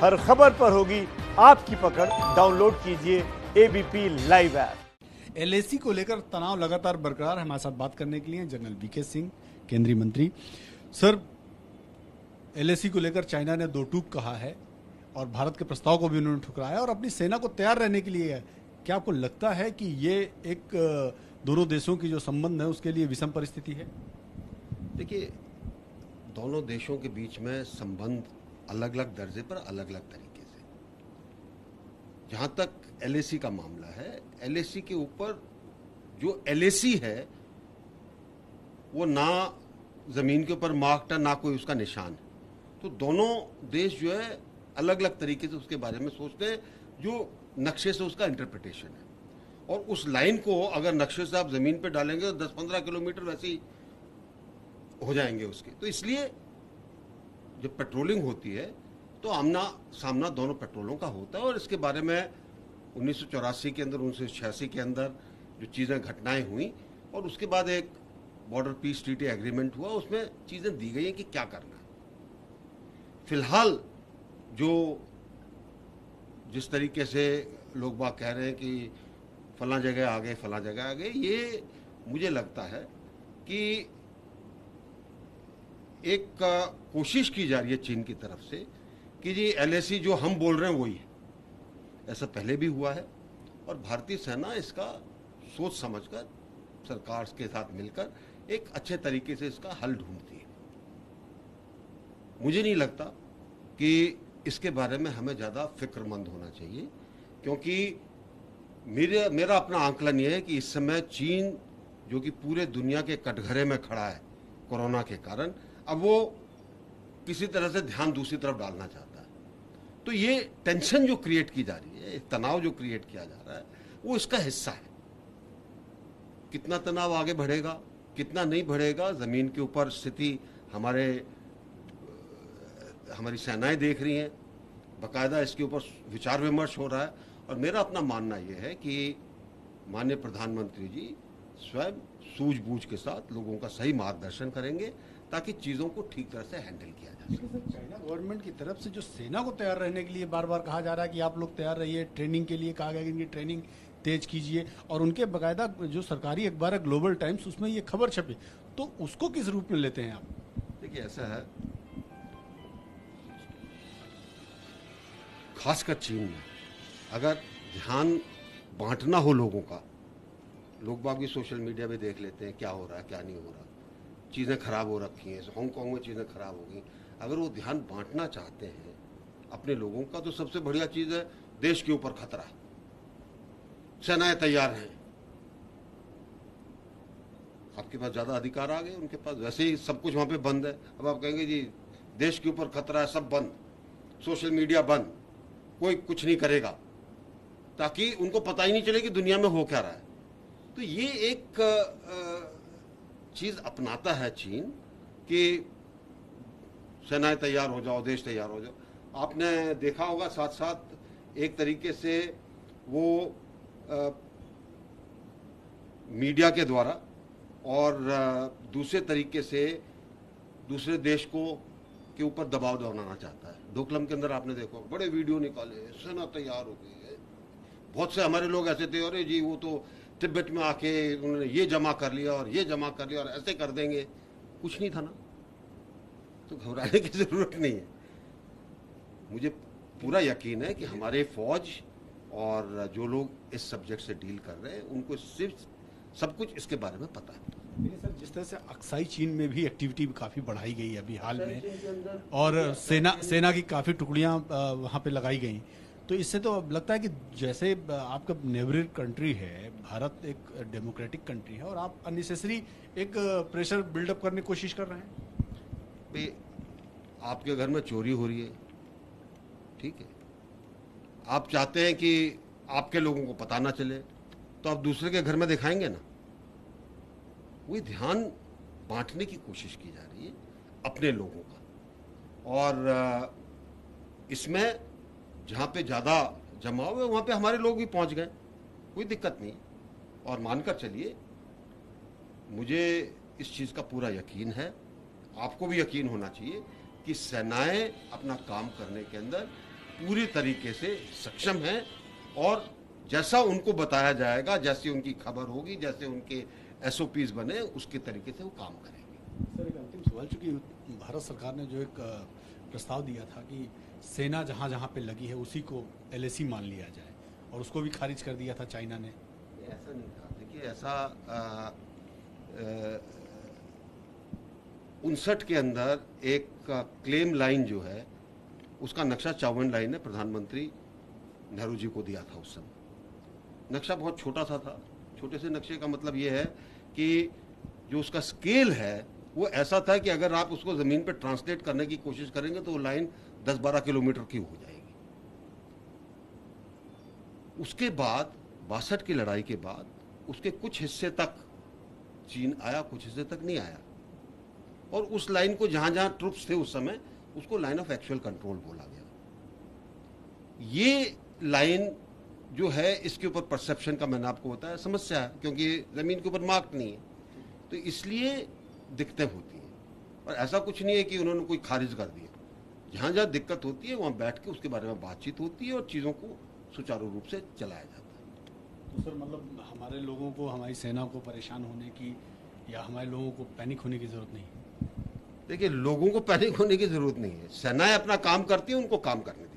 हर खबर पर होगी आपकी पकड़। डाउनलोड कीजिए एबीपी लाइव ऐप। एलएसी को लेकर तनाव लगातार बरकरार है। हमारे साथ बात करने के लिए जनरल वीके सिंह, केंद्रीय मंत्री। सर, एलएसी को लेकर चाइना ने दो टूक कहा है और भारत के प्रस्ताव को भी उन्होंने ठुकराया और अपनी सेना को तैयार रहने के लिए है। क्या आपको लगता है कि ये एक दोनों देशों की जो संबंध है उसके लिए विषम परिस्थिति है? देखिए, दोनों देशों के बीच में संबंध अलग अलग दर्जे पर अलग अलग तरीके से। जहां तक एलएसी का मामला है, एलएसी के ऊपर जो एलएसी है वो ना जमीन के ऊपर मार्क्ड है, ना कोई उसका निशान है। तो दोनों देश जो है अलग अलग तरीके से उसके बारे में सोचते हैं, जो नक्शे से उसका इंटरप्रिटेशन है। और उस लाइन को अगर नक्शे से आप जमीन पे डालेंगे तो 10-15 किलोमीटर वैसे ही हो जाएंगे उसके। तो इसलिए जब पेट्रोलिंग होती है तो आमना सामना दोनों पेट्रोलों का होता है। और इसके बारे में 1984 के अंदर, 1986 के अंदर जो चीज़ें घटनाएं हुई और उसके बाद एक बॉर्डर पीस ट्रीटी एग्रीमेंट हुआ, उसमें चीज़ें दी गई हैं कि क्या करना है। फिलहाल जो जिस तरीके से लोग बात कह रहे हैं कि फला जगह आ गए, फला जगह आ गए, ये मुझे लगता है कि एक कोशिश की जा रही है चीन की तरफ से कि जी एलएसी जो हम बोल रहे हैं वही है। ऐसा पहले भी हुआ है और भारतीय सेना इसका सोच समझकर सरकार के साथ मिलकर एक अच्छे तरीके से इसका हल ढूंढती है। मुझे नहीं लगता कि इसके बारे में हमें ज़्यादा फिक्रमंद होना चाहिए, क्योंकि मेरा अपना आंकलन यह है कि इस समय चीन जो कि पूरे दुनिया के कटघरे में खड़ा है कोरोना के कारण, अब वो किसी तरह से ध्यान दूसरी तरफ डालना चाहता है। तो ये टेंशन जो क्रिएट की जा रही है, तनाव जो क्रिएट किया जा रहा है, वो इसका हिस्सा है। कितना तनाव आगे बढ़ेगा, कितना नहीं बढ़ेगा, जमीन के ऊपर स्थिति हमारी सेनाएं देख रही हैं, बाकायदा इसके ऊपर विचार विमर्श हो रहा है। और मेरा अपना मानना यह है कि माननीय प्रधानमंत्री जी स्वयं सूझबूझ के साथ लोगों का सही मार्गदर्शन करेंगे ताकि चीज़ों को ठीक तरह से हैंडल किया जा सके। चाइना गवर्नमेंट की तरफ से जो सेना को तैयार रहने के लिए बार बार कहा जा रहा है कि आप लोग तैयार रहिए, ट्रेनिंग के लिए कहा गया कि इनकी ट्रेनिंग तेज कीजिए, और उनके बाकायदा जो सरकारी अखबार है ग्लोबल टाइम्स, उसमें ये खबर छपी, तो उसको किस रूप में लेते हैं आप? देखिए, ऐसा है, खासकर चीन में अगर ध्यान बांटना हो लोगों का, लोग बाग भी सोशल मीडिया पे देख लेते हैं क्या हो रहा है क्या नहीं हो रहा, चीज़ें खराब हो रखी हैं, हांगकांग में चीज़ें खराब हो गई। अगर वो ध्यान बांटना चाहते हैं अपने लोगों का, तो सबसे बढ़िया चीज़ है देश के ऊपर खतरा, सेनाएं तैयार हैं, आपके पास ज़्यादा अधिकार आ गए, उनके पास वैसे ही सब कुछ वहाँ पे बंद है। अब आप कहेंगे जी देश के ऊपर खतरा है, सब बंद, सोशल मीडिया बंद, कोई कुछ नहीं करेगा, ताकि उनको पता ही नहीं चले कि दुनिया में हो क्या रहा है। तो ये एक चीज़ अपनाता है चीन कि सेनाएं तैयार हो जाओ, देश तैयार हो जाओ। आपने देखा होगा साथ साथ एक तरीके से वो मीडिया के द्वारा और दूसरे तरीके से दूसरे देश के ऊपर दबाव बनाना चाहता है। डोकलम के अंदर आपने देखो बड़े वीडियो निकाले, सेना तैयार हो गई है, बहुत से हमारे लोग ऐसे थे, अरे जी वो तो तिब्बत में आके उन्होंने ये जमा कर लिया और ये जमा कर लिया और ऐसे कर देंगे, कुछ नहीं था ना, तो घबराने की जरूरत नहीं है। मुझे पूरा यकीन है कि हमारे फौज और जो लोग इस सब्जेक्ट से डील कर रहे हैं उनको सिर्फ सब कुछ इसके बारे में पता है। सर, जिस तरह से अक्साई चीन में भी एक्टिविटी काफ़ी बढ़ाई गई है अभी हाल में, और सेना की काफ़ी टुकड़ियां वहाँ पे लगाई गई, तो इससे तो लगता है कि जैसे आपका नेबरिंग कंट्री है भारत, एक डेमोक्रेटिक कंट्री है, और आप अननेसेसरी एक प्रेशर बिल्डअप करने की कोशिश कर रहे हैं। भाई, आपके घर में चोरी हो रही है, ठीक है, आप चाहते हैं कि आपके लोगों को पता ना चले, तो आप दूसरे के घर में दिखाएंगे ना। वही ध्यान बांटने की कोशिश की जा रही है अपने लोगों का, और इसमें जहाँ पे ज़्यादा जमाव है वहाँ पे हमारे लोग भी पहुँच गए, कोई दिक्कत नहीं। और मानकर चलिए, मुझे इस चीज़ का पूरा यकीन है, आपको भी यकीन होना चाहिए कि सेनाएं अपना काम करने के अंदर पूरी तरीके से सक्षम हैं और जैसा उनको बताया जाएगा, जैसी उनकी खबर होगी, जैसे उनके एसओपीज बने, उसके तरीके से वो काम करेंगे। सर एक अंतिम सवाल, चूंकि भारत सरकार ने जो एक प्रस्ताव दिया था कि सेना जहां जहां पे लगी है उसी को एलएसी मान लिया जाए, और उसको भी खारिज कर दिया था चाइना ने। ऐसा नहीं था। देखिए, ऐसा 59 के अंदर एक क्लेम लाइन जो है उसका नक्शा 54 लाइन है, प्रधानमंत्री नेहरू जी को दिया था उस समय। नक्शा बहुत छोटा सा था। छोटे से नक्शे का मतलब ये है कि जो उसका स्केल है वो ऐसा था कि अगर आप उसको जमीन पर ट्रांसलेट करने की कोशिश करेंगे तो वो लाइन 10-12 किलोमीटर की हो जाएगी। उसके बाद 62 की लड़ाई के बाद उसके कुछ हिस्से तक चीन आया, कुछ हिस्से तक नहीं आया, और उस लाइन को जहां जहां ट्रुप्स थे उस समय उसको लाइन ऑफ एक्चुअल कंट्रोल बोला गया। ये लाइन जो है इसके ऊपर परसेप्शन का मैंने आपको बताया समस्या है, क्योंकि जमीन के ऊपर मार्क नहीं है, तो इसलिए दिक्कतें होती हैं। और ऐसा कुछ नहीं है कि उन्होंने कोई खारिज कर दिया। जहां जहां दिक्कत होती है वहां बैठ के उसके बारे में बातचीत होती है और चीजों को सुचारू रूप से चलाया जाता है। तो सर मतलब हमारे लोगों को, हमारी सेना को परेशान होने की या हमारे लोगों को पैनिक होने की जरूरत नहीं है। देखिए, लोगों को पैनिक होने की जरूरत नहीं है। सेनाएं अपना काम करती हैं, उनको काम करने